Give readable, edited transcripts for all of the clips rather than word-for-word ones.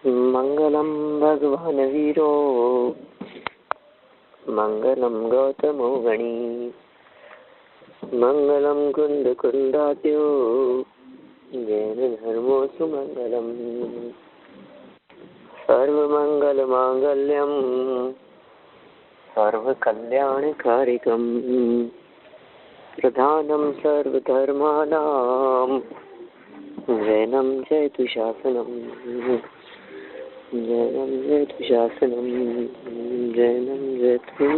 मंगलम भगवान वीरो मंगलम गौतमो गणी मंगलम कुंद कुंदात्यो जैन धर्मो सुमंगलम सर्वमंगल मांगल्यम सर्व कल्याणकारिकम प्रधानम सर्वधर्माणाम जैनम जयतु शासनम जैनम जयतु शासनम जैनम जयतु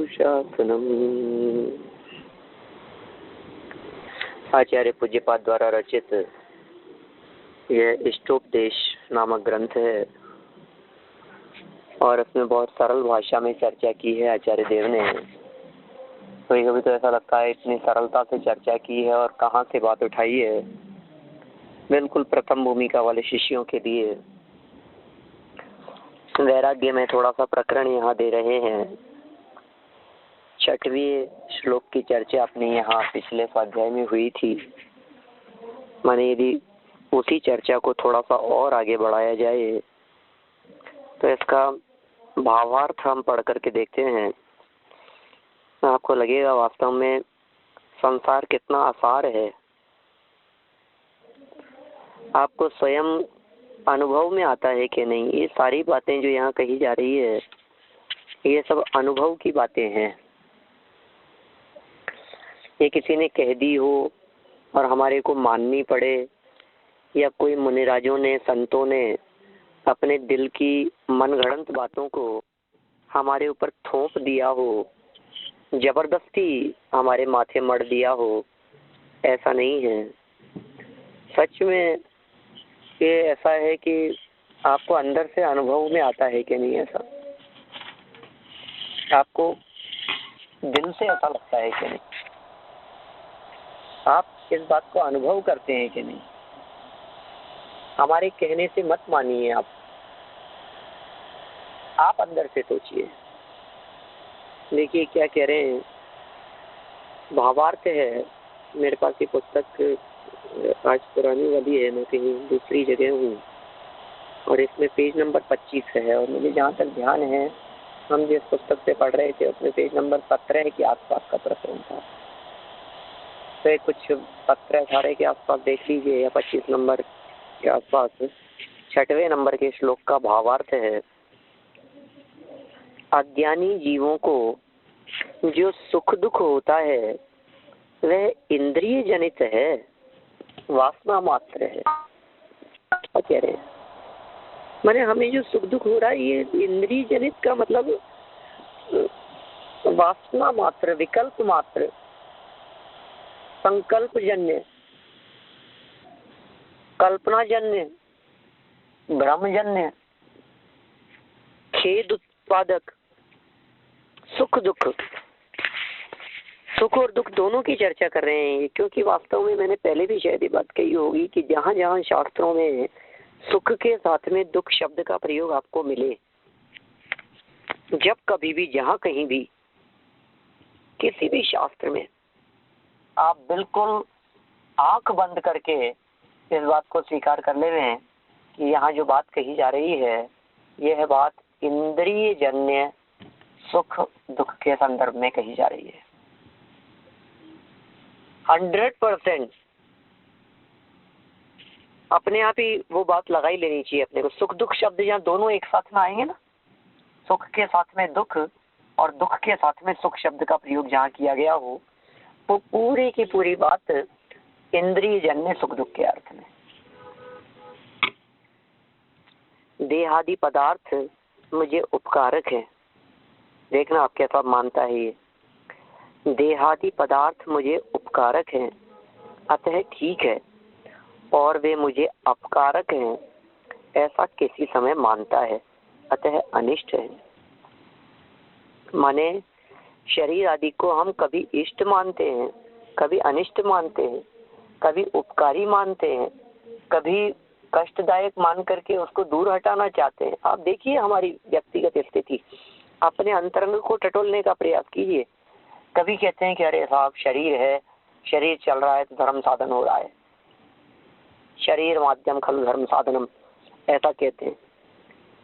शासनम। आचार्य पूज्यपाद द्वारा रचित यह इष्टोपदेश नामक ग्रंथ है और उसमें बहुत सरल भाषा में चर्चा की है आचार्य देव ने। कभी कभी तो ऐसा लगता है इतनी सरलता से चर्चा की है और कहाँ से बात उठाई है। बिल्कुल प्रथम भूमिका वाले शिष्यों के लिए वैराग्य में थोड़ा सा प्रकरण यहाँ दे रहे हैं। 6वें श्लोक की चर्चा अपने यहाँ पिछले स्वाध्याय में हुई थी। माने यदि उसी चर्चा को थोड़ा सा और आगे बढ़ाया जाए तो इसका भावार्थ हम पढ़ करके देखते हैं। आपको लगेगा वास्तव में संसार कितना आसार है। आपको स्वयं अनुभव में आता है कि नहीं। ये सारी बातें जो यहाँ कही जा रही है ये सब अनुभव की बातें हैं। ये किसी ने कह दी हो और हमारे को माननी पड़े, या कोई मुनिराजों ने संतों ने अपने दिल की मनगढ़ंत बातों को हमारे ऊपर थोप दिया हो, जबरदस्ती हमारे माथे मढ़ दिया हो, ऐसा नहीं है। सच में ये ऐसा है कि आपको अंदर से अनुभव में आता है कि नहीं। ऐसा आपको दिल से ऐसा लगता है कि नहीं। आप इस बात को अनुभव करते हैं कि नहीं। हमारे कहने से मत मानिए। आप अंदर से सोचिए। देखिए क्या कह रहे हैं। भावार्थ है। मेरे पास ये पुस्तक आज पुरानी वाली है, मैं कहीं दूसरी जगह हूँ और इसमें पेज नंबर 25 है और मुझे जहाँ तक ध्यान है हम जिस पुस्तक से पढ़ रहे थे उसमें पेज नंबर 17 के आसपास का प्रकरण था। तो कुछ 17-18 के आसपास देख लीजिए या 25 नंबर के आसपास 6वें नंबर के श्लोक का भावार्थ है। अज्ञानी जीवों को जो सुख दुख होता है वह इंद्रिय जनित है, वासना मात्र है। क्या कह रहे हैं। माने हमें जो सुख दुख हो रहा है ये इंद्रिय जनित का मतलब वासना मात्र, विकल्प मात्र, संकल्प जन्य, कल्पना जन्य, भ्रम जन्य, खेद उत्पादक सुख दुख। सुख और दुख दोनों की चर्चा कर रहे हैं क्योंकि वास्तव में मैंने पहले भी शायद ये बात कही होगी कि जहाँ जहाँ शास्त्रों में सुख के साथ में दुख शब्द का प्रयोग आपको मिले, जब कभी भी जहाँ कहीं भी किसी भी शास्त्र में आप बिल्कुल आंख बंद करके इस बात को स्वीकार कर ले रहे हैं कि यहाँ जो बात कही जा रही है यह बात इंद्रिय जन्य सुख दुख के संदर्भ में कही जा रही है। 100% अपने आप ही वो बात लगाई लेनी चाहिए अपने को। सुख दुख शब्द जहाँ दोनों एक साथ में आएंगे ना, सुख के साथ में दुख और दुख के साथ में सुख शब्द का प्रयोग जहाँ किया गया हो, वो पूरी की पूरी बात इंद्रिय जन्य सुख दुख के अर्थ में। देहादि पदार्थ मुझे उपकारक है। देखना आप कैसा मानता है ये। देहादि पदार्थ मुझे उपकारक हैं, अतः ठीक है, और वे मुझे अपकारक हैं ऐसा किसी समय मानता है, अतः अनिष्ट है। माने शरीर आदि को हम कभी इष्ट मानते हैं, कभी अनिष्ट मानते हैं, कभी उपकारी मानते हैं, कभी कष्टदायक मान करके उसको दूर हटाना चाहते हैं। आप देखिए हमारी व्यक्तिगत स्थिति, अपने अंतरंग को टटोलने का प्रयास कीजिए। कभी कहते हैं कि अरे साहब शरीर है, शरीर चल रहा है तो धर्म साधन हो रहा है, शरीर माध्यम खलु धर्म साधनम, ऐसा कहते हैं।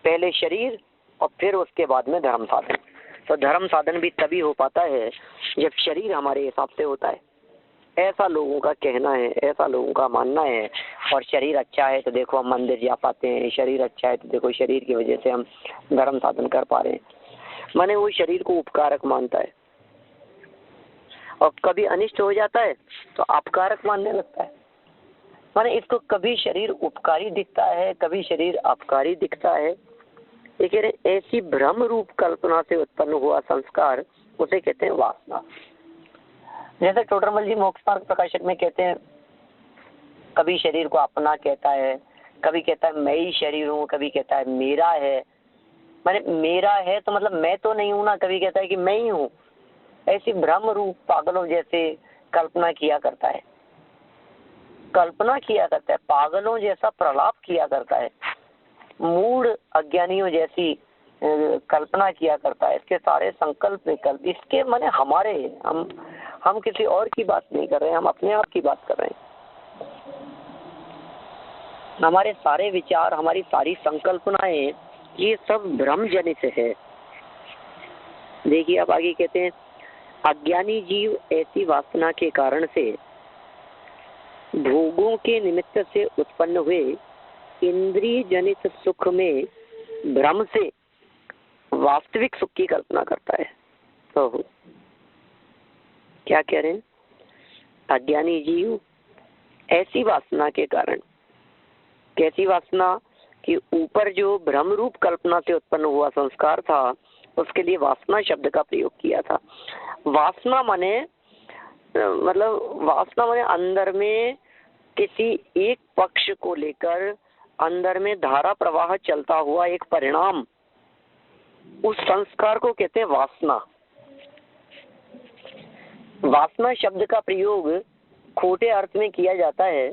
पहले शरीर और फिर उसके बाद में धर्म साधन। तो धर्म साधन भी तभी हो पाता है जब शरीर हमारे हिसाब से होता है, ऐसा लोगों का कहना है, ऐसा लोगों का मानना है। और शरीर अच्छा है तो देखो हम मंदिर जा पाते हैं, शरीर अच्छा है तो देखो शरीर की वजह से हम धर्म साधन कर पा रहे हैं। माने वो शरीर को उपकारक मानता है, और कभी अनिष्ट हो जाता है तो अपकारक मानने लगता है। माने इसको कभी शरीर उपकारी दिखता है, कभी शरीर अपकारी दिखता है। ये कह रहे ऐसी भ्रम रूप कल्पना से उत्पन्न हुआ संस्कार, उसे कहते हैं वासना। जैसे टोडरमल जी मोक्ष मार्ग प्रकाशक में कहते हैं, कभी शरीर को अपना कहता है, कभी कहता है मैं ही शरीर हूँ, कभी कहता है मेरा है। माने मेरा है तो मतलब मैं तो नहीं हूं ना, कभी कहता है कि मैं ही हूँ। ऐसी भ्रम रूप पागलों जैसे कल्पना किया करता है, कल्पना किया करता है, पागलों जैसा प्रलाप किया करता है, मूढ़ अज्ञानियों जैसी कल्पना किया करता है। इसके सारे संकल्प विकल्प इसके माने हमारे, हम किसी और की बात नहीं कर रहे हैं, हम अपने आप की बात कर रहे हैं। हमारे सारे विचार, हमारी सारी संकल्पनाएं, ये सब भ्रम जनित है। देखिए आप आगे कहते हैं, अज्ञानी जीव ऐसी वासना के कारण से भोगों के निमित्त से उत्पन्न हुए इंद्रिय जनित सुख में भ्रम से वास्तविक सुख की कल्पना करता है। तो क्या कह रहे हैं, अज्ञानी जीव ऐसी वासना के कारण, कैसी वासना कि ऊपर जो भ्रम रूप कल्पना से उत्पन्न हुआ संस्कार था उसके लिए वासना शब्द का प्रयोग किया था। वासना माने मतलब वासना माने अंदर में किसी एक पक्ष को लेकर अंदर में धारा प्रवाह चलता हुआ एक परिणाम, उस संस्कार को कहते हैं वासना। वासना शब्द का प्रयोग खोटे अर्थ में किया जाता है,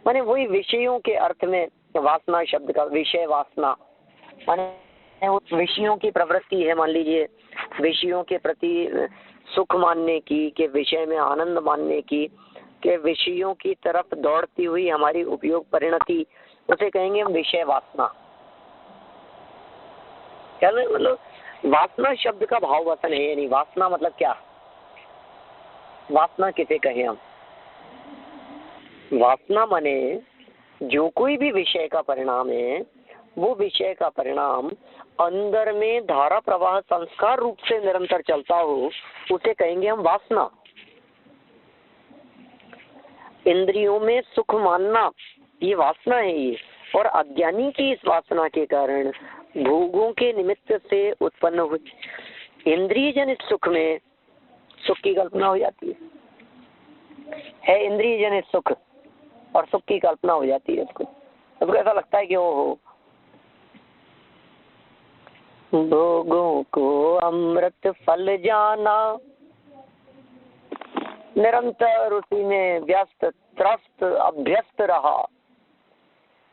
माने वही विषयों के अर्थ में वासना शब्द का, विषय वासना माने उस विषयों की प्रवृत्ति है। मान लीजिए विषयों के प्रति सुख मानने की, के विषय में आनंद मानने की, के विषयों की तरफ दौड़ती हुई हमारी उपयोग परिणति, उसे कहेंगे हम विषय वासना। क्या मतलब वासना शब्द का भाव वचन है, यानी वासना मतलब क्या, वासना किसे कहें हम? वासना माने जो कोई भी विषय का परिणाम है, वो विषय का परिणाम अंदर में धारा प्रवाह संस्कार रूप से निरंतर चलता हो, उसे कहेंगे हम वासना। इंद्रियों में सुख मानना ये वासना है ये, और अज्ञानी की इस वासना के कारण भोगों के निमित्त से उत्पन्न हुई इंद्रिय जनित सुख में सुख की कल्पना हो जाती है इंद्रिय जनित सुख, और सुख की कल्पना हो जाती है उसको। सबको ऐसा लगता है कि ओ भोगों को अमृत फल जाना, निरंतर उसी में व्यस्त त्रस्त अभ्यस्त रहा।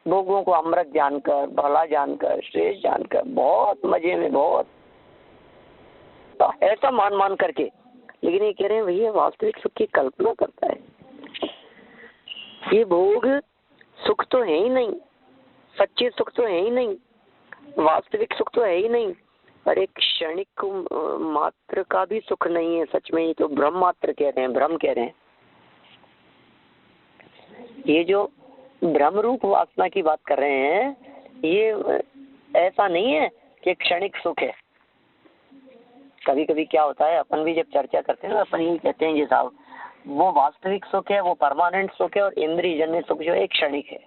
भोगों को अमृत जानकर, भला जानकर, श्रेष्ठ जानकर, बहुत मजे में, बहुत ऐसा मान करके, लेकिन ये कह रहे हैं भैया वास्तविक सुख की कल्पना करता है। ये भोग सुख तो है ही नहीं, सच्चे सुख तो है ही नहीं, वास्तविक सुख तो है ही नहीं, और एक क्षणिक मात्र का भी सुख नहीं है सच में। ये तो भ्रम मात्र कह रहे हैं, भ्रम कह रहे हैं। ये जो भ्रम रूप वासना की बात कर रहे हैं, ये ऐसा नहीं है कि क्षणिक सुख है। कभी कभी क्या होता है, अपन भी जब चर्चा करते हैं ना, अपन यही कहते हैं कि साहब वो वास्तविक सुख है, वो परमानेंट सुख है, और इंद्रिय जन्य सुख जो है एक क्षणिक है।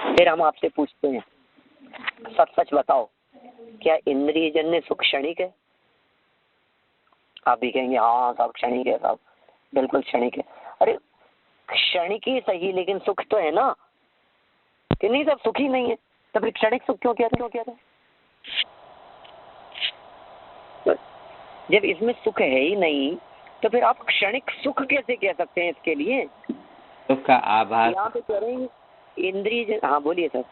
फिर हम आपसे पूछते हैं, सच सच बताओ, क्या इंद्रिय जन्य सुख क्षणिक है? आप भी कहेंगे हाँ साहब क्षणिक है, साहब बिल्कुल क्षणिक है। अरे क्षणिक ही सही, लेकिन सुख तो है ना, कि नहीं सब सुखी नहीं है, तो फिर क्षणिक सुख क्यों कहते हैं? जब इसमें सुख है ही नहीं तो फिर आप क्षणिक सुख कैसे कह सकते हैं? इसके लिए सुख का आभास, यहाँ पे कह रहे हैं इंद्रिय। हाँ बोलिए सर।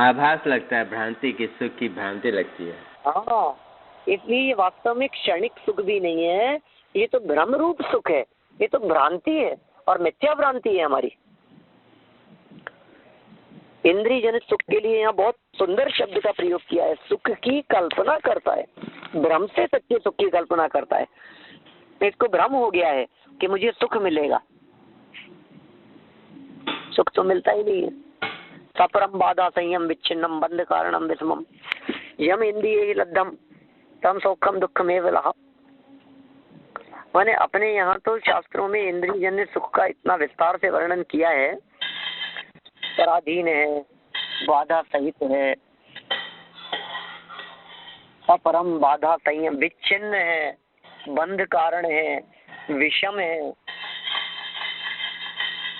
आभास लगता है, भ्रांति की, सुख की भ्रांति लगती है। हाँ, इसलिए ये वास्तव में क्षणिक सुख भी नहीं है, ये तो भ्रम रूप सुख है, ये तो भ्रांति है और मिथ्या भ्रांति है हमारी। इंद्रिय जनित सुख के लिए यहाँ बहुत सुंदर शब्द का प्रयोग किया है। सुख की कल्पना करता है, भ्रम से सच्चे सुख की कल्पना करता है। इसको भ्रम हो गया है कि मुझे सुख मिलेगा, सुख तो मिलता ही नहीं है। सपरम बाधा संयम विच्छिन्नम बंध कारणम विषमम यम इंद्रिय लब्धम तम सौखम दुखम एवं। मैंने अपने यहाँ तो शास्त्रों में इंद्रिय जन्य सुख का इतना विस्तार से वर्णन किया है, पराधीन है, बाधा सहित है, अपरम बाधा संयम विच्छिन्न है, बंध कारण है, विषम है।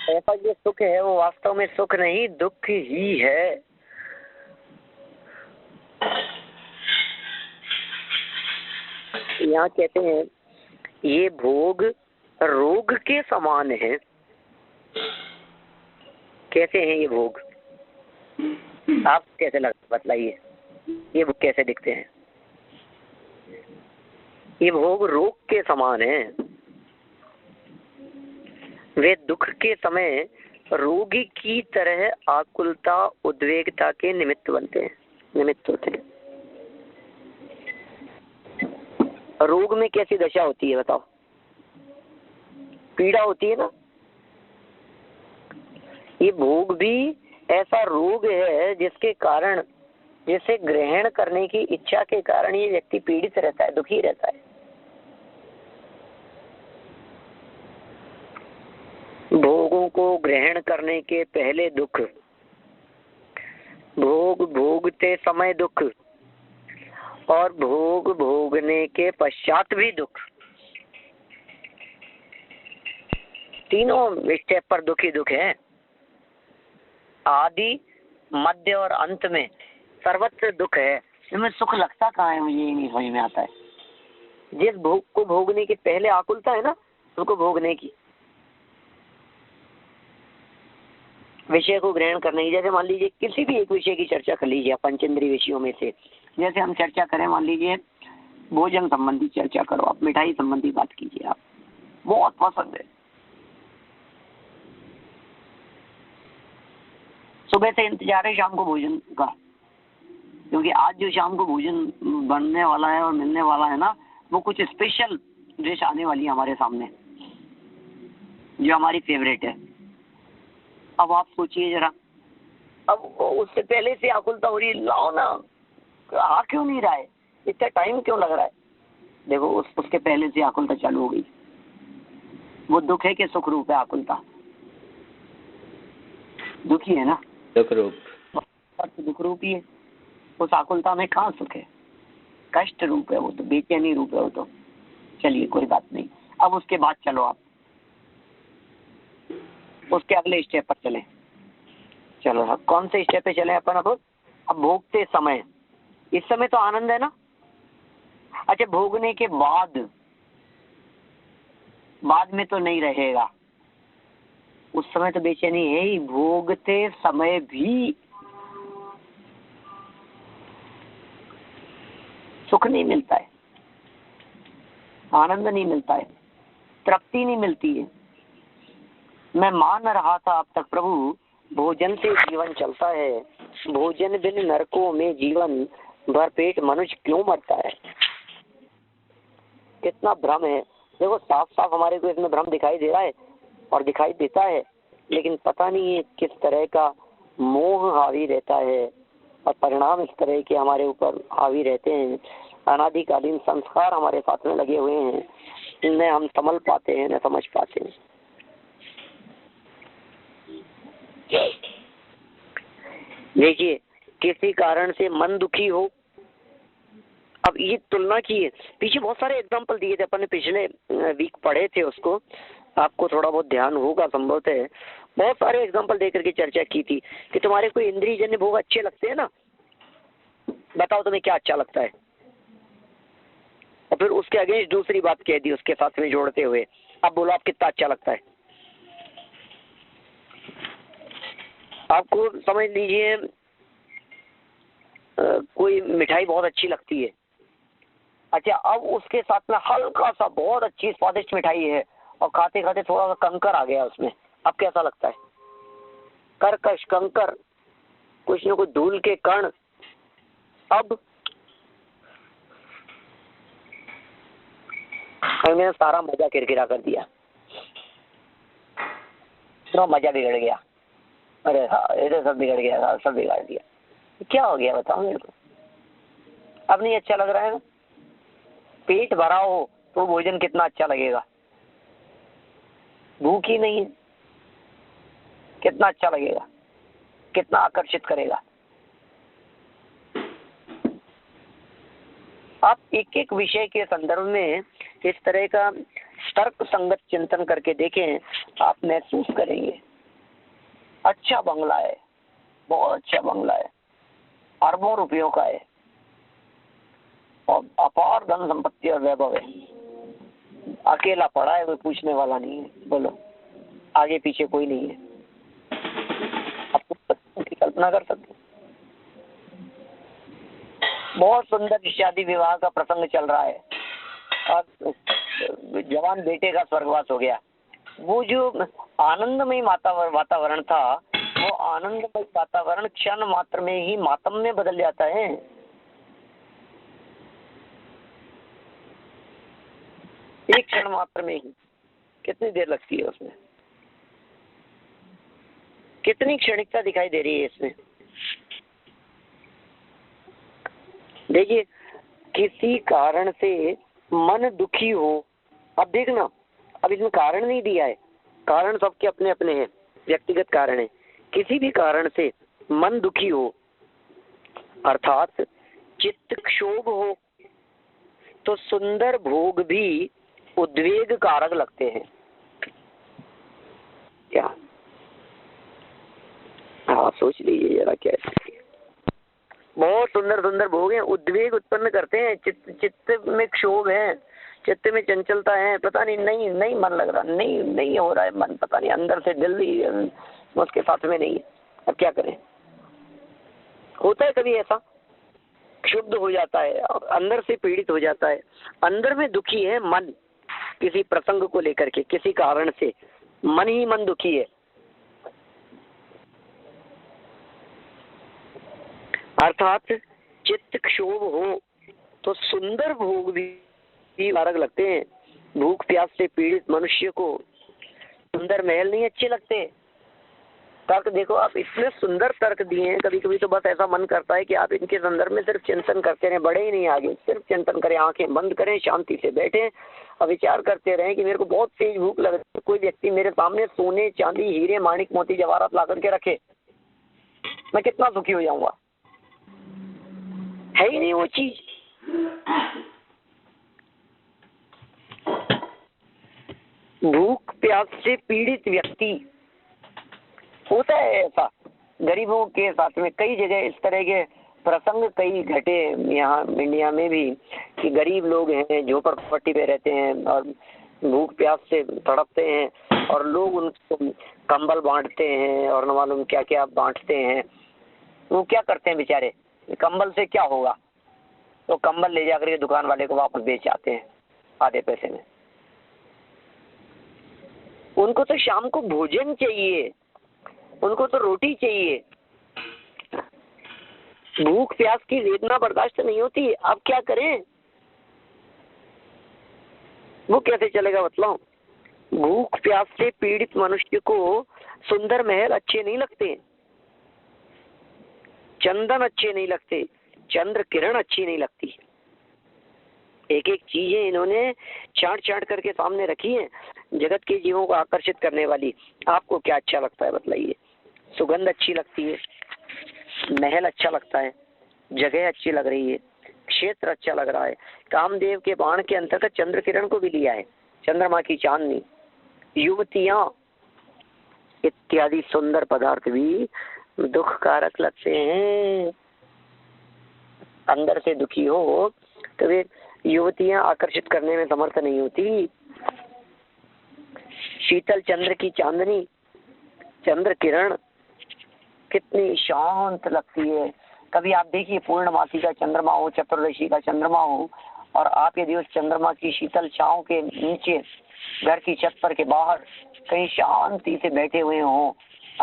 ऐसा जो सुख है वो वास्तव में सुख नहीं दुख ही है। यहाँ कहते हैं ये भोग रोग के समान है। कैसे हैं ये भोग? आप कैसे बतलाइए, ये भोग कैसे दिखते हैं? ये भोग रोग के समान है। वे दुख के समय रोगी की तरह आकुलता उद्वेगता के निमित्त बनते हैं, निमित्त होते हैं। रोग में कैसी दशा होती है बताओ? पीड़ा होती है ना। ये भोग भी ऐसा रोग है जिसके कारण, जिसे ग्रहण करने की इच्छा के कारण ये व्यक्ति पीड़ित रहता है, दुखी रहता है। भोगों को ग्रहण करने के पहले दुख, भोग भोगते समय दुख और भोग भोगने के पश्चात भी दुख, तीनों स्टेप पर दुख ही दुख है। आदि मध्य और अंत में सर्वत्र दुख है। इसमें सुख लगता कहाँ है, मुझे ये नहीं समझ में आता है। जिस भोग को भोगने के पहले आकुलता है ना, उसको भोगने की, विषय को ग्रहण करने की। जैसे मान लीजिए किसी भी एक विषय की चर्चा कर लीजिए, पंचेंद्रिय विषयों में से जैसे हम चर्चा करें, मान लीजिए भोजन संबंधी चर्चा करो, आप मिठाई संबंधी बात कीजिए, आप बहुत पसंद है, सुबह से इंतजार है शाम को भोजन का, क्योंकि आज जो शाम को भोजन बनने वाला है और मिलने वाला है ना, वो कुछ स्पेशल डिश आने वाली है हमारे सामने जो हमारी फेवरेट है। अब आप सोचिए जरा, अब उससे पहले से आकुलता हो रही है, लाओ ना, आ क्यों नहीं रहा है, इतना टाइम क्यों लग रहा है? देखो उसके पहले से आकुलता चालू हो गई। वो दुख है कि सुख रूप है आकुलता? दुखी है ना, दुख रूप, दुख रूप ही है। उस आकुलता में कहाँ सुख है? कष्ट रूप है वो तो, बेचैनी रूप है वो तो। चलिए कोई बात नहीं। अब उसके बाद चलो आप उसके अगले स्टेप पर चलें। चलो अब कौन से स्टेप पे चले अपन? अब भोगते समय, इस समय तो आनंद है ना। अच्छा, भोगने के बाद में तो नहीं रहेगा, उस समय तो बेचैनी है ही। भोगते समय भी सुख नहीं मिलता है, आनंद नहीं मिलता है, तृप्ति नहीं मिलती है। मैं मान रहा था अब तक प्रभु, भोजन से जीवन चलता है, भोजन बिन नरकों में जीवन, भरपेट मनुष्य क्यों मरता है। कितना भ्रम है। देखो साफ साफ हमारे को इसमें भ्रम दिखाई दे रहा है और दिखाई देता है, लेकिन पता नहीं है किस तरह का मोह हावी रहता है और परिणाम इस तरह के हमारे ऊपर हावी रहते हैं। अनादिकालीन संस्कार हमारे साथ में लगे हुए हैं, इनमें हम संभल पाते हैं न समझ पाते हैं। देखिए किसी कारण से मन दुखी हो, अब ये तुलना की है, पीछे बहुत सारे एग्जाम्पल दिए थे अपन ने, पिछले वीक पढ़े थे उसको, आपको थोड़ा बहुत ध्यान होगा संभवतः है। बहुत सारे एग्जाम्पल देकर के चर्चा की थी कि तुम्हारे कोई इंद्रिय जन्य भोग अच्छे लगते हैं ना, बताओ तुम्हें क्या अच्छा लगता है, और फिर उसके अगेंस्ट दूसरी बात कह दी उसके साथ में जोड़ते हुए। अब बोलो आप कितना अच्छा लगता है आपको? समझ लीजिए कोई मिठाई बहुत अच्छी लगती है। अच्छा, अब उसके साथ में हल्का सा बहुत अच्छी स्वादिष्ट मिठाई है और खाते खाते थोड़ा सा कंकर आ गया उसमें, अब कैसा लगता है? कर्कश कंकर कुछ न कुछ धूल के कण। अब हमने सारा मजा किरकिरा कर दिया, तो मजा बिगड़ गया। अरे हाँ, ये तो सब बिगड़ गया, सब बिगाड़ दिया। क्या हो गया बताओ मेरे को? अब नहीं अच्छा लग रहा है ना? पेट भरा हो तो भोजन कितना अच्छा लगेगा, भूख ही नहीं है कितना अच्छा लगेगा, कितना आकर्षित करेगा। आप एक एक विषय के संदर्भ में इस तरह का तर्क संगत चिंतन करके देखें, आप महसूस करेंगे अच्छा बंगला है, बहुत अच्छा बंगला है, अरबों रुपयों का है और अपार धन संपत्ति और वैभव है, अकेला पड़ा है, कोई पूछने वाला नहीं है। बोलो, आगे पीछे कोई नहीं है। आप उसकी कल्पना कर सकते हो? बहुत सुंदर शादी विवाह का प्रसंग चल रहा है और जवान बेटे का स्वर्गवास हो गया। वो जो आनंदमय वातावरण था, वो आनंदमय वातावरण क्षण मात्र में ही मातम में बदल जाता है। एक क्षण मात्र में ही कितनी देर लगती है उसमें, कितनी क्षणिकता दिखाई दे रही है इसमें। देखिए, किसी कारण से मन दुखी हो, अब देखना, अब इसमें कारण नहीं दिया है, कारण सबके अपने अपने हैं, व्यक्तिगत कारण है। किसी भी कारण से मन दुखी हो अर्थात चित्त क्षोभ हो तो सुंदर भोग भी उद्वेग कारक लगते हैं। क्या आप सोच लीजिए जरा, क्या है? बहुत सुंदर सुंदर भोग हैं, उद्वेग उत्पन्न करते हैं, चित्त में क्षोभ है, चित्त में चंचलता है, पता नहीं नहीं मन लग रहा, नहीं हो रहा है मन, पता नहीं अंदर से दिल ही उसके साथ में नहीं है। अब क्या करें? होता है कभी ऐसा, क्षुब्ध हो जाता है, अंदर से पीड़ित हो जाता है, अंदर में दुखी है मन, किसी प्रसंग को लेकर के, किसी कारण से मन ही मन दुखी है, अर्थात चित्त क्षोभ हो तो सुंदर भोग भी कारक लगते हैं। भूख प्यास से पीड़ित मनुष्य को सुंदर महल नहीं अच्छे लगते। तर्क देखो, आप इतने सुंदर तर्क दिए हैं, कभी कभी तो बस ऐसा मन करता है कि आप इनके संदर्भ में सिर्फ चिंतन करते रहें, बढ़े ही नहीं आगे, सिर्फ चिंतन करें, आंखें बंद करें, शांति से बैठें और विचार करते रहें कि मेरे को बहुत तेज भूख लग रही है। कोई व्यक्ति मेरे सामने सोने चांदी हीरे माणिक मोती जवाहरात ला करके रखे, मैं कितना सुखी हो जाऊंगा। है ही नहीं वो चीज। भूख प्यास से पीड़ित व्यक्ति, होता है ऐसा गरीबों के साथ में, कई जगह इस तरह के प्रसंग कई घटे यहाँ इंडिया में भी, कि गरीब लोग हैं, झोपड़पट्टी पे रहते हैं और भूख प्यास से तड़पते हैं और लोग उनको कंबल बांटते हैं और न मालूम क्या क्या बांटते हैं। वो क्या करते हैं बेचारे, कंबल से क्या होगा, तो कंबल ले जाकर के दुकान वाले को वापस बेच आते हैं आधे पैसे में। उनको तो शाम को भोजन चाहिए, उनको तो रोटी चाहिए, भूख प्यास की वेदना बर्दाश्त नहीं होती। अब क्या करें? वो कैसे चलेगा बताओ? भूख प्यास से पीड़ित मनुष्य को सुंदर महल अच्छे नहीं लगते, चंदन अच्छे नहीं लगते, चंद्र किरण अच्छी नहीं लगती। एक एक चीजें इन्होंने चाट चाट करके सामने रखी है, जगत के जीवों को आकर्षित करने वाली। आपको क्या अच्छा लगता है बताइए? सुगंध अच्छी लगती है, महल अच्छा लगता है, जगह अच्छी लग रही है, क्षेत्र अच्छा लग रहा है। कामदेव के बाण के अंतर्गत चंद्र किरण को भी लिया है, चंद्रमा की चांदनी, युवतियां इत्यादि सुंदर पदार्थ भी दुख कारक लगते हैं। अंदर से दुखी हो तो वे युवतियां आकर्षित करने में समर्थ नहीं होती। शीतल चंद्र की चांदनी, चंद्र किरण कितनी शांत लगती है। कभी आप देखिए, पूर्णमासी का चंद्रमा हो, चतुर्दशी का चंद्रमा हो, और आप यदि उस चंद्रमा की शीतल छांव के नीचे घर की छत पर के बाहर कहीं शांति से बैठे हुए हों,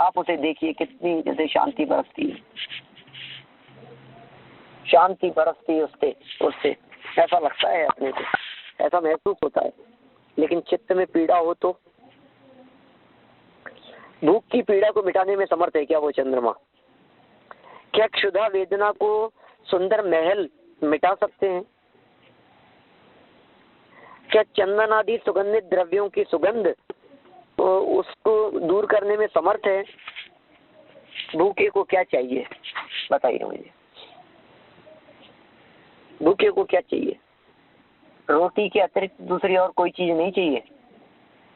आप उसे देखिए कितनी जैसे शांति बरसती है, शांति बरसती उससे उससे ऐसा लगता है, अपने को ऐसा महसूस होता है। लेकिन चित्त में पीड़ा हो तो भूख की पीड़ा को मिटाने में समर्थ है क्या वो चंद्रमा? क्या क्षुधा वेदना को सुंदर महल मिटा सकते हैं? क्या चंदन आदि सुगंधित द्रव्यों की सुगंध उसको दूर करने में समर्थ है? भूखे को क्या चाहिए बताइए मुझे, भूखे को क्या चाहिए? रोटी के अतिरिक्त दूसरी और कोई चीज नहीं चाहिए,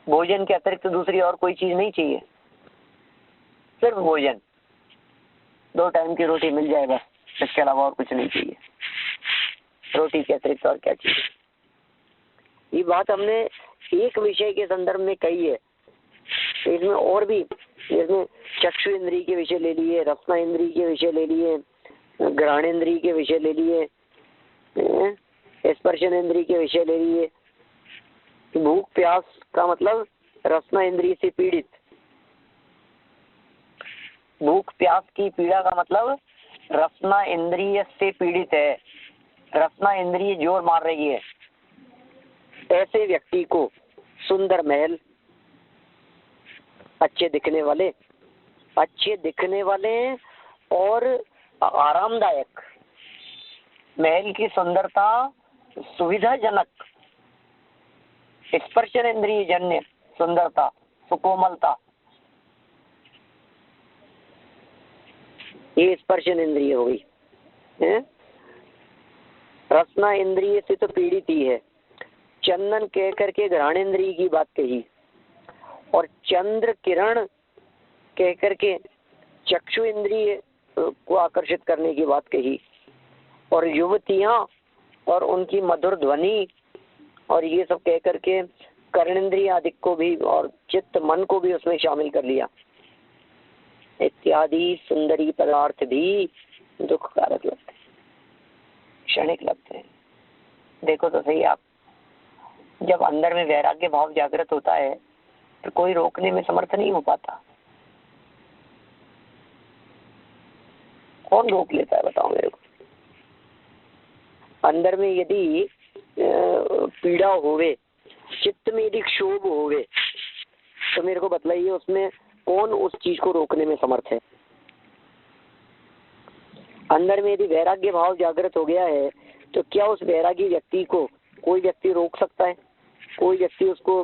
भोजन के अतिरिक्त दूसरी और कोई चीज नहीं चाहिए, सिर्फ भोजन, 2 टाइम की रोटी मिल जाए बस, इसके अलावा और कुछ नहीं चाहिए। रोटी के अतिरिक्त और क्या चाहिए? ये बात हमने एक विषय के संदर्भ में कही है, इसमें और भी, इसमें चक्षु इंद्रिय के विषय ले लिए, रसना इंद्रिय के विषय ले लिए, घ्राण इंद्रिय के विषय ले लिए, स्पर्शन इंद्रिय के विषय ले लिए। भूख प्यास का मतलब रसना इंद्रिय से पीड़ित, भूख प्यास की पीड़ा का मतलब रसना इंद्रिय से पीड़ित है, रसना इंद्रिय जोर मार रही है। ऐसे व्यक्ति को सुंदर महल, अच्छे दिखने वाले और आरामदायक महल की सुंदरता, सुविधाजनक, स्पर्शन इंद्रिय जन्य सुंदरता, सुकोमलता, ये स्पर्शन इंद्रिय हो गई है। रसना इंद्रिय से तो पीड़ित ही है। चंदन कह करके घ्राण इंद्रिय की बात कही, और चंद्र किरण कह करके चक्षु इंद्रिय को आकर्षित करने की बात कही, और युवतियां और उनकी मधुर ध्वनि और ये सब कह करके कर्णेंद्रिय आदि को भी और चित्त मन को भी उसमें शामिल कर लिया। इत्यादि सुंदरी पदार्थ भी दुख कारक लगते हैं, क्षणिक लगते हैं। देखो तो सही आप, जब अंदर में वैराग्य भाव जागृत होता है तो कोई रोकने में समर्थ नहीं हो पाता। कौन रोक लेता है बताओ मेरे को? अंदर में यदि पीड़ा होवे, चित्त में यदि क्षोभ होवे, तो मेरे को बतलाइए उसमें कौन उस चीज को रोकने में समर्थ है? अंदर में यदि वैराग्य भाव जागृत हो गया है तो क्या उस वैरागी व्यक्ति को कोई व्यक्ति रोक सकता है? कोई व्यक्ति उसको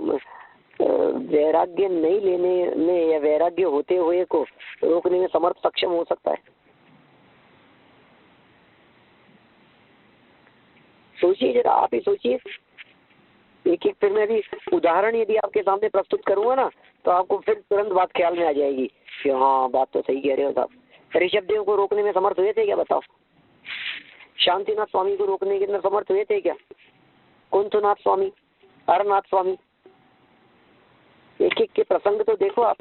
वैराग्य नहीं लेने में या वैराग्य होते हुए को रोकने में समर्थ सक्षम हो सकता है? सोचिए जरा, आप ही सोचिए। एक एक फिर मैं भी उदाहरण यदि आपके सामने प्रस्तुत करूंगा ना तो आपको फिर तुरंत बात ख्याल में आ जाएगी कि हाँ बात तो सही कह रहे हो साहब। ऋषभदेव को रोकने में समर्थ हुए थे क्या बताओ? शांतिनाथ स्वामी को रोकने के अंदर समर्थ हुए थे क्या? कुंथनाथ स्वामी, हरनाथ स्वामी, एक एक के प्रसंग तो देखो आप।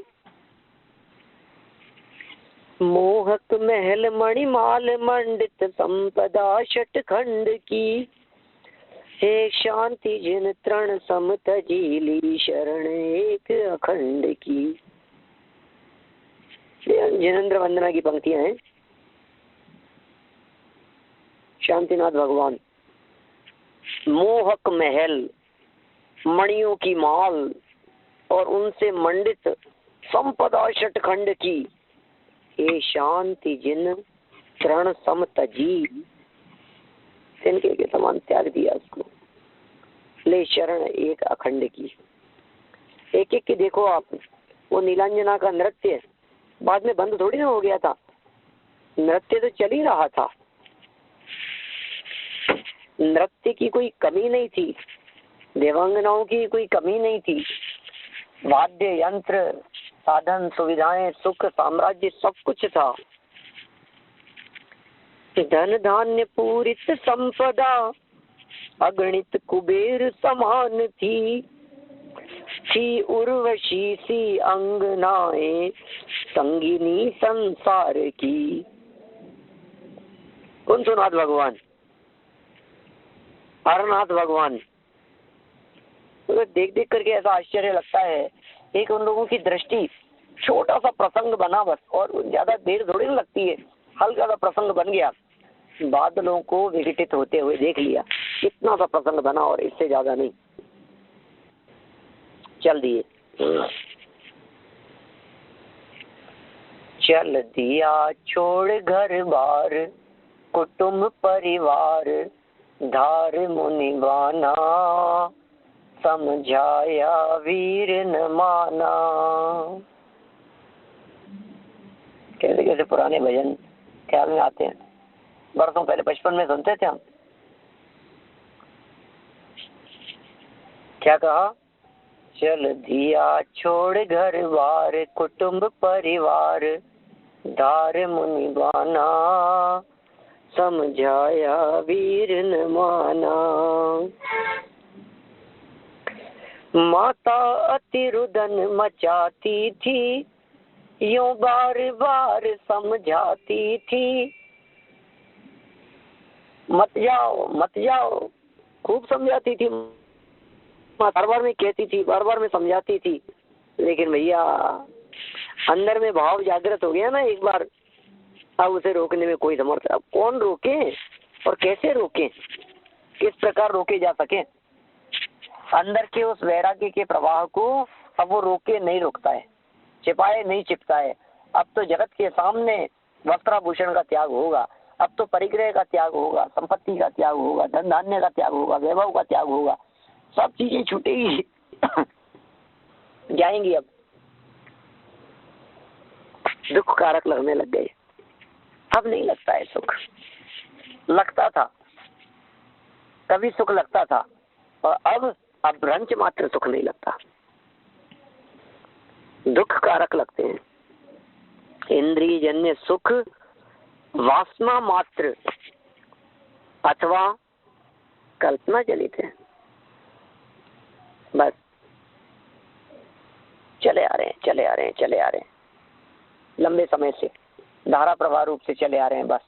मोहक महल मणिमाल मंडित संपदा षटखंड की, हे शांति जिन तृण सम तजीली शरण एक अखंड की। जिनेंद्र वंदना की पंक्तियां हैं। शांतिनाथ भगवान, मोहक महल, मणियों की माल और उनसे मंडित संपदा षटखंड की, हे शांति जिन तृण सम तजी, तिनके के समान त्याग दिया उसको, ले शरण एक अखंड की। एक एक की देखो आप। वो नीलांजना का नृत्य बाद में बंद थोड़ी ना हो गया था, नृत्य तो चल ही रहा था। नृत्य की कोई कमी नहीं थी, देवांगनाओं की कोई कमी नहीं थी। वाद्य यंत्र, साधन, सुविधाएं, सुख, साम्राज्य सब कुछ था। धन धान्य पूरित संपदा अगणित कुबेर समान थी उर्वशी सी अंगनाएं संगिनी संसार की। कुंथनाथ भगवान, हरनाथ भगवान, तो देख देख करके ऐसा आश्चर्य लगता है। एक उन लोगों की दृष्टि छोटा सा प्रसंग बना बस, और ज्यादा देर थोड़ी ना लगती है, हल्का सा प्रसंग बन गया, बादलों को विघटित होते हुए देख लिया, इतना सा प्रसंग बना और इससे ज्यादा नहीं, चल दिए। चल दिया छोड़ घर बार, कुटुंब परिवार, धार मुनि बाना, समझाया वीर न माना। कैसे कैसे पुराने भजन ख्याल में आते हैं, बरसों पहले बचपन में सुनते थे हम। क्या कहा? चल दिया छोड़ घर बार, कुटुंब परिवार, धार मुनि बाना, समझाया वीर न माना। माता अति रुदन मचाती थी, यूं बार बार समझाती थी। मत जाओ मत जाओ, खूब समझाती थी, बार बार में कहती थी, बार बार में समझाती थी, लेकिन भैया अंदर में भाव जागृत हो गया ना एक बार, अब उसे रोकने में कोई समर्थ, अब कौन रोके और कैसे रोके, किस प्रकार रोके जा सके। अंदर के उस वैराग्य के प्रवाह को अब वो रोके नहीं रोकता है, छिपाए नहीं छिपता है। अब तो जगत के सामने वस्त्राभूषण का त्याग होगा, अब तो परिग्रह का त्याग होगा, संपत्ति का त्याग होगा, धन धान्य का त्याग होगा, वैभव का त्याग होगा, सब चीजें छूटेगी जाएंगी। अब दुख कारक लगने लग गए, अब नहीं लगता है सुख, लगता था कभी सुख लगता था, और अब भ्रंच मात्र सुख नहीं लगता, दुख कारक लगते हैं। इंद्रिय जन्य सुख वासना मात्र अथवा कल्पना जनित है, बस चले आ रहे हैं चले आ रहे हैं चले आ रहे हैं, लंबे समय से धारा प्रवाह रूप से चले आ रहे हैं, बस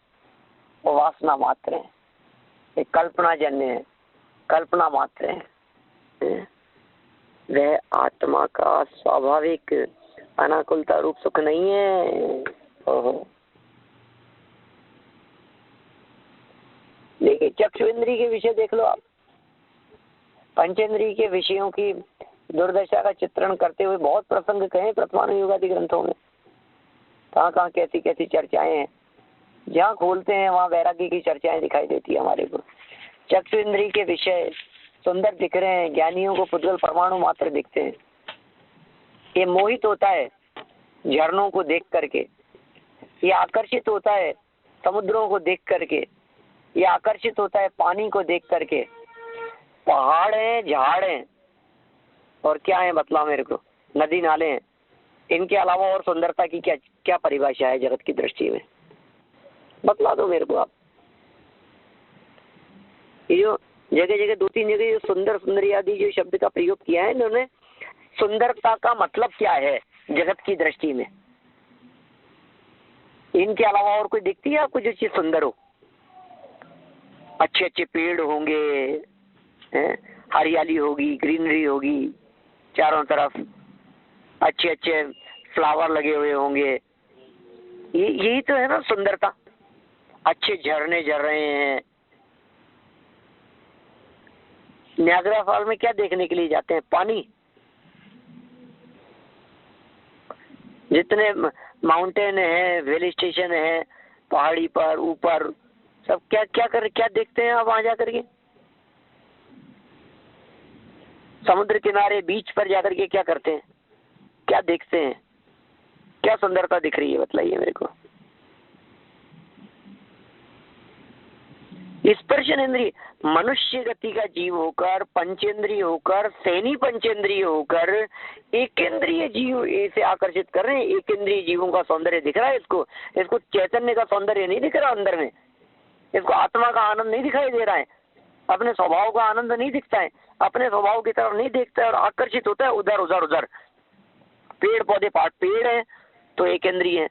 वो वासना मात्र है, एक कल्पना जन्य है, कल्पना मात्र है। वह आत्मा का स्वाभाविक अनाकुलता रूप सुख नहीं है। ओहो, देखिए चक्षु इंद्रिय के विषय देख लो आप, पंचेंद्रिय के विषयों की दुर्दशा का चित्रण करते हुए बहुत प्रसंग कहे प्रथमानुयोगादि ग्रंथों में, कहाँ कहाँ कैसी कैसी चर्चाएं हैं, जहाँ खोलते हैं वहाँ वैराग्य की चर्चाएं दिखाई देती है हमारे को। चक्षु इंद्रिय के विषय सुंदर दिख रहे हैं, ज्ञानियों को पुद्गल परमाणु मात्र दिखते हैं। ये मोहित होता है झरनों को देख करके, ये आकर्षित होता है समुद्रों को देख करके, ये आकर्षित होता है पानी को देख करके। पहाड़ हैं, झाड़ हैं, और क्या है बतलाओ मेरे को, नदी नाले हैं, इनके अलावा और सुंदरता की क्या क्या परिभाषा है जगत की दृष्टि में, बतला दो मेरे को आप। ये जो जगह जगह दो तीन जगह सुंदर सुंदरी आदि जो शब्द का प्रयोग किया है इन्होंने, सुंदरता का मतलब क्या है जगत की दृष्टि में, इनके अलावा और कोई दिखती है आपको जो चीज सुंदर हो? अच्छे अच्छे पेड़ होंगे, हरियाली होगी, ग्रीनरी होगी चारों तरफ, अच्छे अच्छे फ्लावर लगे हुए होंगे, यही तो है ना सुंदरता। अच्छे झरने झर रहे हैं। नियाग्रा फॉल में क्या देखने के लिए जाते हैं? पानी। जितने माउंटेन है, हिल स्टेशन है, पहाड़ी पर ऊपर, सब क्या क्या देखते हैं आप वहां जाकर के? समुद्र किनारे बीच पर जाकर के क्या करते हैं, क्या देखते हैं, क्या सुंदरता दिख रही है बतलाइए मेरे को। स्पर्शन इंद्रिय मनुष्य गति का जीव होकर, पंचेंद्रिय होकर, सैनी पंचेंद्रिय होकर एक इंद्रिय जीव इसे आकर्षित कर रहे हैं। एक इंद्रिय जीवों का सौंदर्य दिख रहा है इसको चैतन्य का सौंदर्य नहीं दिख रहा अंदर में, इसको आत्मा का आनंद नहीं दिखाई दे रहा है, अपने स्वभाव का आनंद नहीं दिखता है, अपने स्वभाव की तरफ नहीं देखता है और आकर्षित होता है उधर उधर उधर। पेड़ पौधे, पेड़ है तो एक इंद्रिय है,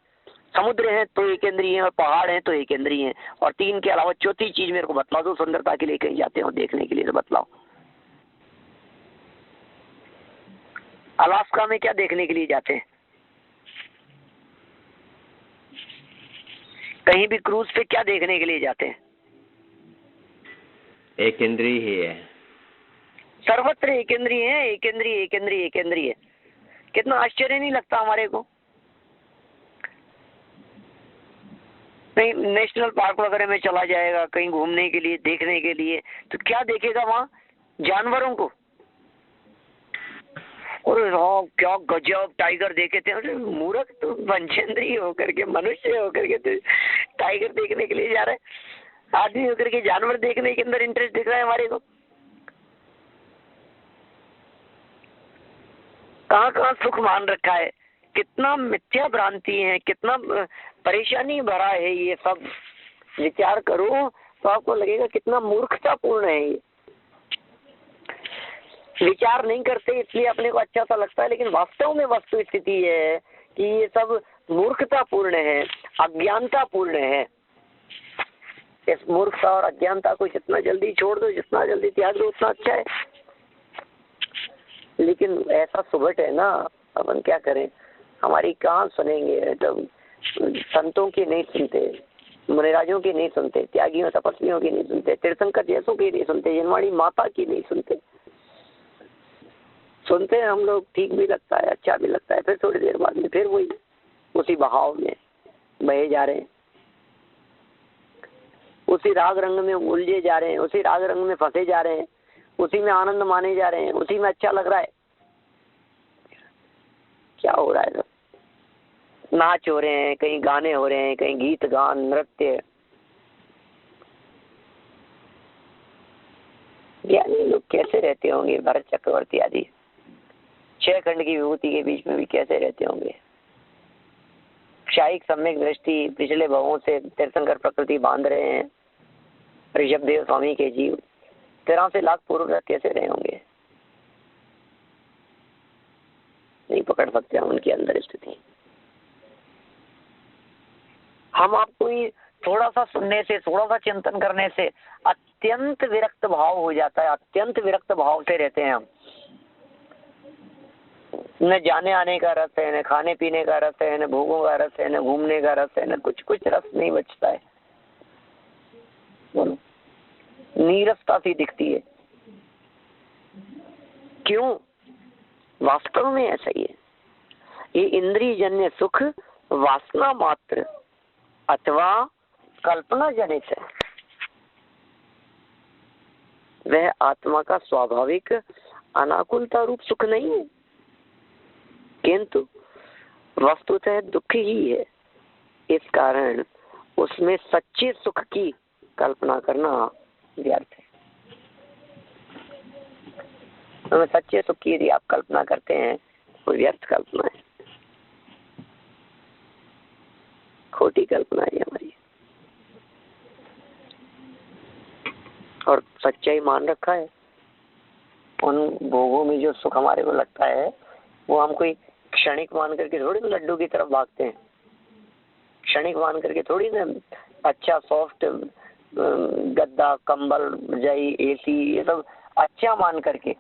समुद्र है तो एक इंद्रिय है, और पहाड़ है तो एक इंद्रिय है, और तीन के अलावा चौथी चीज मेरे को बतला दो सुंदरता के लिए कहीं जाते हो देखने के लिए तो बतलाओ। अलास्का में क्या देखने के लिए जाते हैं? कहीं भी क्रूज पे क्या देखने के लिए जाते हैं? एक इंद्रिय ही है, सर्वत्र एक इंद्रिय है, एक इंद्रिय, एक इंद्रिय, एक इंद्रिय। कितना आश्चर्य नहीं लगता हमारे को? कहीं नेशनल पार्क वगैरह में चला जाएगा कहीं घूमने के लिए, देखने के लिए, तो क्या देखेगा वहां? जानवरों को। और हाँ, क्या गजब टाइगर देखे थे। अरे मूर्ख, तो पंचेंद्रिय होकर के, मनुष्य होकर के तो टाइगर देखने के लिए जा रहा है। आदमी होकर के जानवर देखने के अंदर इंटरेस्ट दिख रहा है हमारे को। कहाँ कहाँ सुख मान रखा है, कितना मिथ्या भ्रांति है, कितना परेशानी भरा है ये सब। विचार करो तो आपको लगेगा कितना मूर्खतापूर्ण है ये। विचार नहीं करते इसलिए अपने को अच्छा सा लगता है, लेकिन वास्तव में वस्तु स्थिति है कि ये सब मूर्खतापूर्ण है, अज्ञानतापूर्ण है। इस मूर्खता और अज्ञानता को जितना जल्दी छोड़ दो, जितना जल्दी त्याग दो, उतना अच्छा है। लेकिन ऐसा सुबह है ना, अपन क्या करें, हमारी कहाँ सुनेंगे? जब संतों की नहीं सुनते, मुनिराजों की नहीं सुनते, त्यागियों तपस्वियों की नहीं सुनते, तीर्थंकर जैसों की नहीं सुनते, जिनवाणी माता की नहीं सुनते। सुनते हैं हम लोग, ठीक भी लगता है, अच्छा भी लगता है, फिर थोड़ी देर बाद में फिर वही उसी बहाव में बहे जा रहे हैं, उसी राग रंग में उलझे जा रहे हैं, उसी राग रंग में फंसे जा रहे हैं, उसी में आनंद माने जा रहे हैं, उसी में अच्छा लग रहा है। क्या हो रहा है? सब नाच हो रहे हैं, कहीं गाने हो रहे हैं, कहीं गीत गान नृत्य। ज्ञानी लोग कैसे रहते होंगे? भरत चक्रवर्ती आदि 6 खंड की विभूति के बीच में भी कैसे रहते होंगे? शायिक सम्यक दृष्टि पिछले भवों से तीर्थंकर प्रकृति बांध रहे हैं। ऋषभ देव स्वामी के जीव 83 लाख पूर्व तक कैसे रहे होंगे? नहीं पकड़ सकते हम उनकी अंदर स्थिति। हम आपको ही थोड़ा सा सुनने से, थोड़ा सा चिंतन करने से अत्यंत विरक्त भाव हो जाता है। अत्यंत विरक्त भाव से रहते हैं हम। न जाने आने का रस है, न खाने पीने का रस है, न भोगों का रस है, न घूमने का रस है, न कुछ कुछ रस नहीं बचता है। बोलो, नीरसता सी दिखती है। क्यों? वास्तव में ऐसा ही है। ये इंद्रिय जन्य सुख वासना मात्र अथवा कल्पना जनित है। वह आत्मा का स्वाभाविक अनाकुलता रूप सुख नहीं है, किंतु वस्तुतः दुख ही है। इस कारण उसमें सच्चे सुख की कल्पना करना व्यर्थ है। तो सच्चे सुख की यदि आप कल्पना करते हैं वो व्यर्थ कल्पना है, खोटी कल्पना है हमारी। और सच्चाई मान रखा है। उन भोगों में जो सुख हमारे को लगता है वो हम कोई क्षणिक मान करके थोड़ी ना लड्डू की तरफ भागते हैं। क्षणिक मान करके थोड़ी ना अच्छा सॉफ्ट गद्दा, कंबल, रजाई, एसी, ये सब अच्छा मान करके,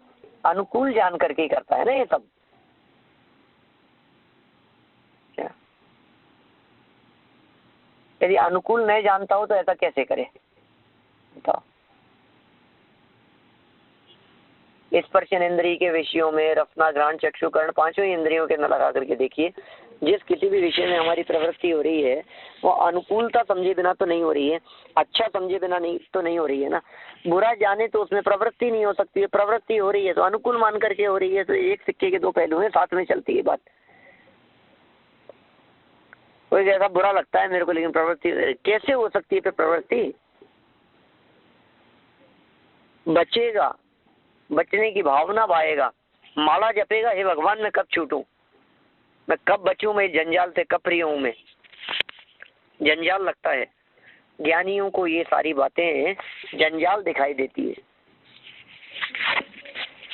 अनुकूल जान करके ही करता है ना ये सब। यदि अनुकूल नहीं जानता हो तो ऐसा कैसे करे बताओ? स्पर्शन इंद्रिय के विषयों में रसना, घ्राण, चक्षु, कर्ण, पांचों इंद्रियों के अंदर लगा करके देखिए, जिस किसी भी विषय में हमारी प्रवृत्ति हो रही है वो अनुकूलता समझे बिना तो नहीं हो रही है, अच्छा समझे बिना नहीं तो नहीं हो रही है ना। बुरा जाने तो उसमें प्रवृत्ति नहीं हो सकती है, प्रवृत्ति हो रही है तो अनुकूल मान करके हो रही है। तो एक सिक्के के दो पहलू हैं, साथ में चलती है बात। कोई ऐसा बुरा लगता है मेरे को, लेकिन प्रवृत्ति कैसे हो सकती है? फिर प्रवृत्ति बचेगा, बचने की भावना पाएगा, माला जपेगा, हे भगवान मैं कब छूटूं, मैं कब बचूं, मैं जंजाल से कब फ्री हूं, मैं जंजाल लगता है। ज्ञानियों को ये सारी बातें जंजाल दिखाई देती है।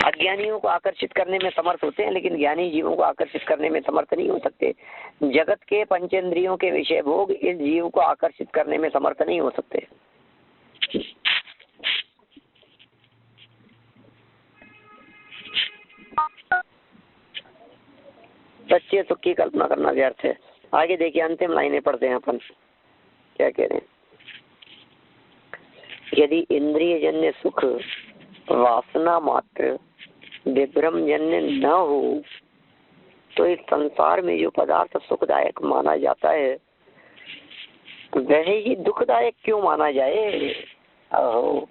अज्ञानियों को आकर्षित करने में समर्थ होते हैं, लेकिन ज्ञानी जीवों को आकर्षित करने में समर्थ नहीं हो सकते। जगत के पंचेंद्रियों के विषय भोग इस जीव को आकर्षित करने में समर्थ नहीं हो सकते। सच्चे सुख की कल्पना करना व्यर्थ है। आगे देखिए, अंतिम लाइनें पढ़ते हैं अपन। क्या कह रहे हैं, यदि इंद्रिय जन्य सुख वासना मात्र विभ्रम जन्य न हो तो इस संसार में जो पदार्थ सुखदायक माना जाता है वह ही दुखदायक क्यों माना जाए। ओहो,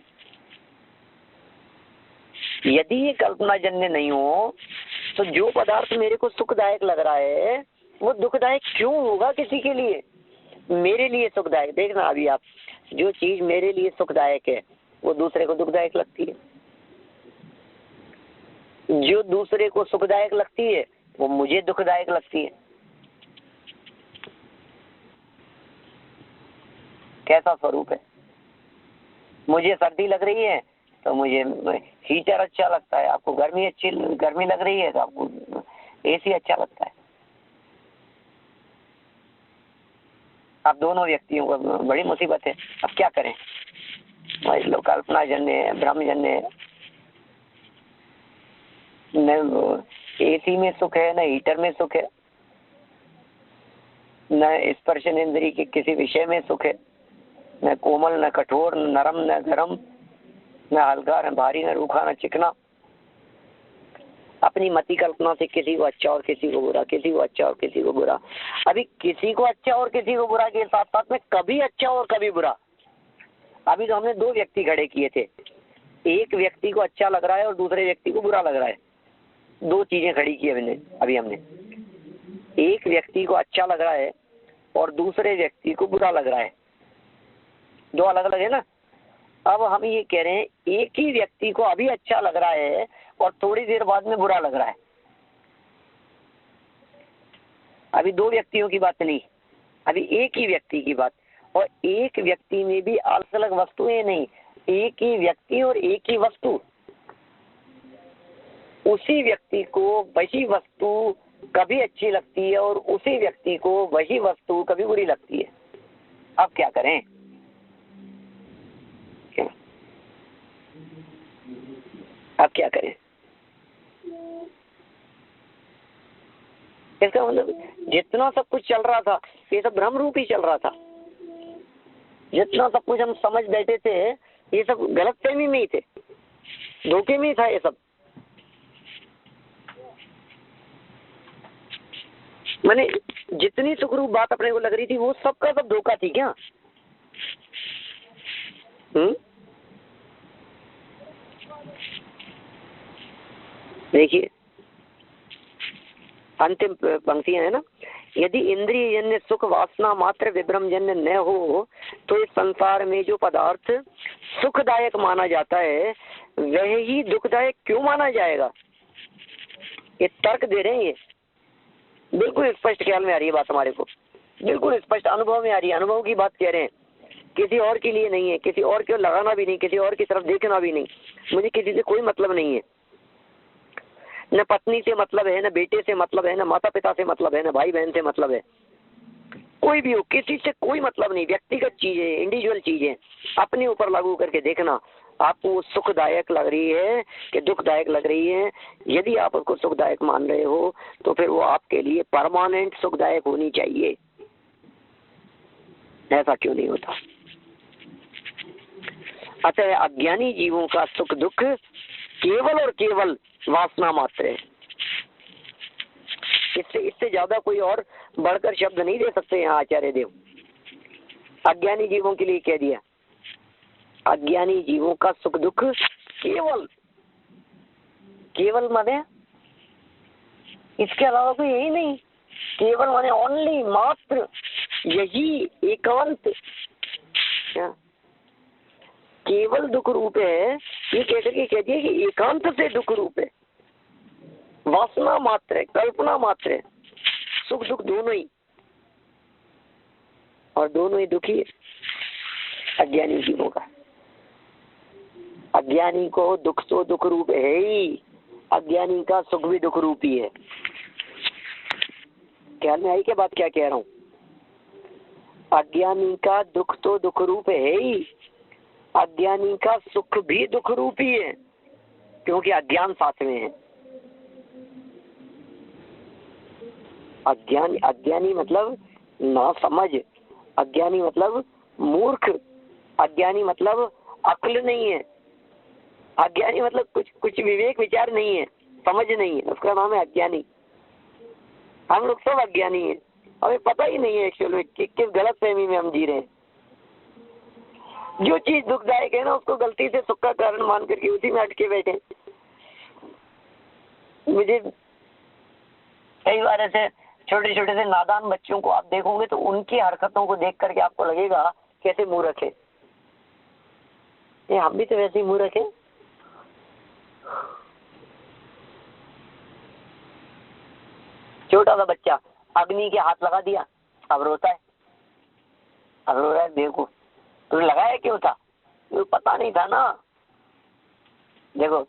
यदि ये कल्पना जन्य नहीं हो तो जो पदार्थ मेरे को सुखदायक लग रहा है वो दुखदायक क्यों होगा किसी के लिए। मेरे लिए सुखदायक, देखना अभी आप, जो चीज मेरे लिए सुखदायक है वो दूसरे को दुखदायक लगती है, जो दूसरे को सुखदायक लगती है वो मुझे दुखदायक लगती है। कैसा स्वरूप है। मुझे सर्दी लग रही है तो मुझे हीटर अच्छा लगता है, आपको गर्मी लग रही है तो आपको एसी अच्छा लगता है। आप दोनों व्यक्तियों को बड़ी मुसीबत है। अब क्या करें, लोग कल्पना जन्य भ्रम जन्य, न एसी में सुख है न हीटर में सुख है, न स्पर्शन इंद्री के किसी विषय में सुख है, न कोमल न कठोर न नरम न गरम, न हल्का न भारी न रूखा न चिकना। अपनी मति कल्पना से किसी को अच्छा और किसी को बुरा, किसी को अच्छा और किसी को बुरा। अभी किसी को अच्छा और किसी को बुरा के साथ साथ में कभी अच्छा और कभी बुरा। अभी तो हमने दो व्यक्ति खड़े किए थे, एक व्यक्ति को अच्छा लग रहा है और दूसरे व्यक्ति को बुरा लग रहा है। दो चीजें खड़ी की अभी हमने, एक व्यक्ति को अच्छा लग रहा है और दूसरे व्यक्ति को बुरा लग रहा है, दो अलग अलग है ना। अब हम ये कह रहे हैं एक ही व्यक्ति को अभी अच्छा लग रहा है और थोड़ी देर बाद में बुरा लग रहा है। अभी दो व्यक्तियों की बात नहीं, अभी एक ही व्यक्ति की बात। और एक व्यक्ति में भी अलग अलग वस्तुएं नहीं, एक ही व्यक्ति और एक ही वस्तु। उसी व्यक्ति को वही वस्तु कभी अच्छी लगती है और उसी व्यक्ति को वही वस्तु कभी बुरी लगती है। अब क्या करें, अब क्या करें। इसका मतलब जितना सब कुछ चल रहा था ये सब भ्रम रूप ही चल रहा था। जितना सब कुछ हम समझ बैठे थे ये सब गलतफहमी में ही थे, धोखे में ही था ये सब। मैंने जितनी सुखरूप बात अपने को लग रही थी वो सबका सब धोखा थी क्या। देखिए अंतिम पंक्तियां है ना, यदि इंद्रिय जन्य सुख वासना मात्र विभ्रम जन्य न हो तो इस संसार में जो पदार्थ सुखदायक माना जाता है वह ही दुखदायक क्यों माना जाएगा। ये तर्क दे रहे हैं, ये बिल्कुल स्पष्ट ख्याल में आ रही है बात हमारे को, बिल्कुल स्पष्ट अनुभव में आ रही है। अनुभव की बात कह रहे हैं, किसी और के लिए नहीं है, किसी और को लगाना भी नहीं, किसी और की तरफ देखना भी नहीं। मुझे किसी से कोई मतलब नहीं है, न पत्नी से मतलब है, न बेटे से मतलब है, न माता पिता से मतलब है, न भाई बहन से मतलब है। कोई भी हो, किसी से कोई मतलब नहीं। व्यक्तिगत चीजें, इंडिविजुअल चीजें अपने ऊपर लागू करके देखना, आपको सुखदायक लग रही है कि दुखदायक लग रही है। यदि आप उसको सुखदायक मान रहे हो तो फिर वो आपके लिए परमानेंट सुखदायक होनी चाहिए। ऐसा क्यों नहीं होता। अतः अज्ञानी जीवों का सुख दुख केवल और केवल वासना मात्र है। इससे ज्यादा कोई और बढ़कर शब्द नहीं दे सकते यहाँ आचार्य देव। अज्ञानी जीवों के लिए कह दिया, अज्ञानी जीवों का सुख दुख केवल, केवल माने इसके अलावा कोई यही नहीं। केवल माने ओनली, मात्र, यही, एकांत। क्या केवल दुख रूप है ये कहकर के कह दिया कि एकांत से दुख रूप है, वासना मात्र है, कल्पना मात्र है, सुख दुख दोनों ही, और दोनों ही दुखी है अज्ञानी जीवों का। अज्ञानी को दुख तो दुख रूप है ही, अज्ञानी का सुख भी दुख रूप ही है। ख्याल में आई क्या बात क्या कह रहा हूँ। अज्ञानी का दुख तो दुख रूप है ही, अज्ञानी का सुख भी दुख रूप ही है, क्योंकि अज्ञान साथ में है। अज्ञानी मतलब ना समझ, अज्ञानी मतलब मूर्ख, अज्ञानी मतलब अक्ल नहीं है, अज्ञानी मतलब कुछ विवेक विचार नहीं है, समझ नहीं है, उसका नाम है अज्ञानी। हम लोग सब अज्ञानी हैं, हमें पता ही नहीं है एक्चुअल में किस गलत फहमी में हम जी रहे हैं। जो चीज दुखदायक है ना उसको गलती से सुख का कारण मान करके उसी में अटके बैठे। मुझे कई बार ऐसे छोटे छोटे से नादान बच्चों को आप देखोगे तो उनकी हरकतों को देख करके आपको लगेगा कैसे मूर्ख है, ये हम भी तो वैसे ही मूर्ख है। छोटा सा बच्चा अग्नि के हाथ लगा दिया, अब रोता है, अब रो रहा है, देखो तो लगाया क्यों था, तो पता नहीं था ना। देखो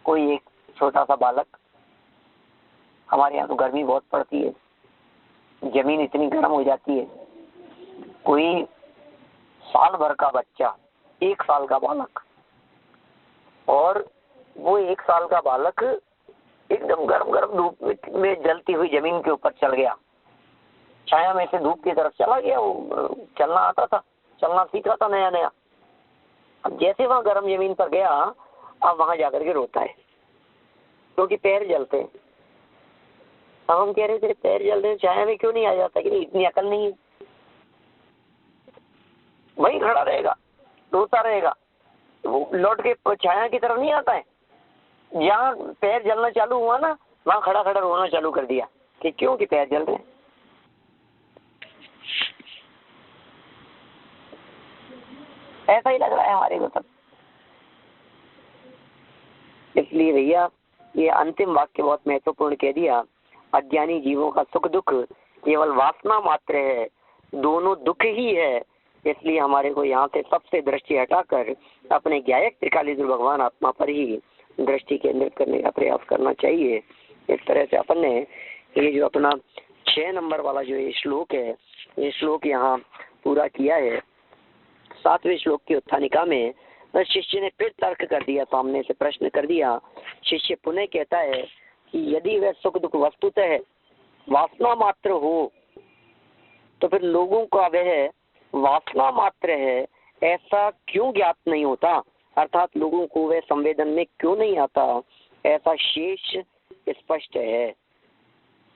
कोई एक छोटा सा बालक, हमारे यहाँ तो गर्मी बहुत पड़ती है, जमीन इतनी गर्म हो जाती है, कोई साल भर का बच्चा, 1 साल का बालक, और वो 1 साल का बालक एकदम गर्म गर्म धूप में जलती हुई जमीन के ऊपर चल गया, छाया में से धूप की तरफ चला गया। वो चलना आता था, चलना सीखा था नया नया। अब जैसे वहां गर्म जमीन पर गया, अब वहां जाकर के रोता है क्योंकि पैर जलते हैं। अब हम कह रहे थे पैर जल रहे हैं, छाया में क्यों नहीं आ जाता, कि नहीं इतनी अकल नहीं है, वहीं खड़ा रहेगा, रोता रहेगा, वो लौट के छाया की तरफ नहीं आता है। जहाँ पैर जलना चालू हुआ ना, वहां खड़ा खड़ा रोना चालू कर दिया कि क्यों, कि पैर जल रहे हैं। ऐसा ही लग रहा है हमारे को सब। इसलिए भैया ये अंतिम वाक्य बहुत महत्वपूर्ण कह दिया, अज्ञानी जीवों का सुख दुख केवल वासना मात्र है, दोनों दुख ही है। इसलिए हमारे को यहाँ से सबसे दृष्टि हटाकर अपने ज्ञायक त्रिकालीन भगवान आत्मा पर ही दृष्टि केंद्रित करने का प्रयास करना चाहिए। इस तरह से अपन ने ये जो अपना 6 नंबर वाला जो ये श्लोक है, ये श्लोक यहाँ पूरा किया है। 7वें श्लोक की उत्थानिका में शिष्य ने फिर तर्क कर दिया, सामने से प्रश्न कर दिया। शिष्य पुनः कहता है कि यदि वह सुख दुख वस्तुतः वासना मात्र हो तो फिर लोगों का वह वासना मात्र है ऐसा क्यों ज्ञात नहीं होता, अर्थात लोगों को वह संवेदन में क्यों नहीं आता, ऐसा शेष स्पष्ट है।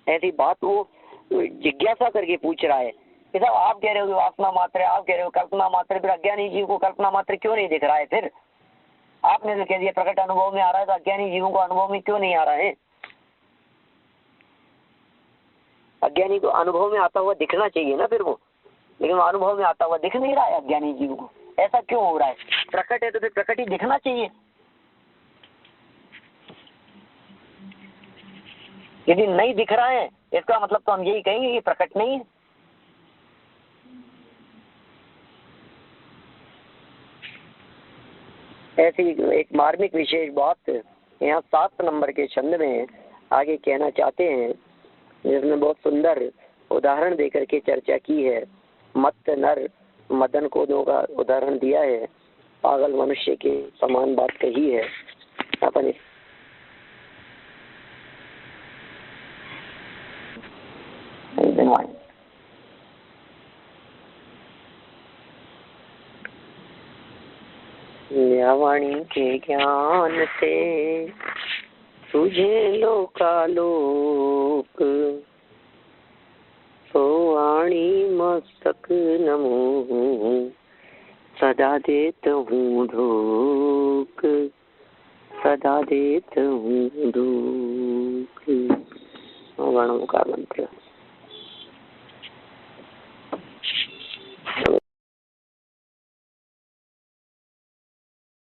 ऐसी बात वो जिज्ञासा करके पूछ रहा है कि साहब आप कह रहे हो कि वासना मात्र है, आप कह रहे हो कल्पना मात्र, फिर अज्ञानी जीव को कल्पना मात्र क्यों नहीं दिख रहा है? फिर आपने तो कह दिया प्रकट अनुभव में आ रहा है, तो अज्ञानी जीवों को अनुभव में क्यों नहीं आ रहा है? अज्ञानी को अनुभव में आता हुआ दिखना चाहिए ना फिर वो, लेकिन वो अनुभव में आता हुआ दिख नहीं रहा है अज्ञानी जीव को। ऐसा क्यों हो रहा है? प्रकट है तो फिर प्रकट ही दिखना चाहिए। यदि नहीं दिख रहा है इसका मतलब तो हम यही कहेंगे कि प्रकट नहीं है। ऐसी एक मार्मिक विशेष बात यहाँ 7 नंबर के छंद में आगे कहना चाहते हैं, जिसमें बहुत सुंदर उदाहरण देकर के चर्चा की है। मत नर मदन को का उदाहरण दिया है, पागल मनुष्य के समान बात कही है। अपन वाणी के ज्ञान से तुझे लोकालोक, तो वाणी मस्तक नमो सदा देत हूँ ढोक, सदा देत हूँ ढोक। वर्णों का मंत्र।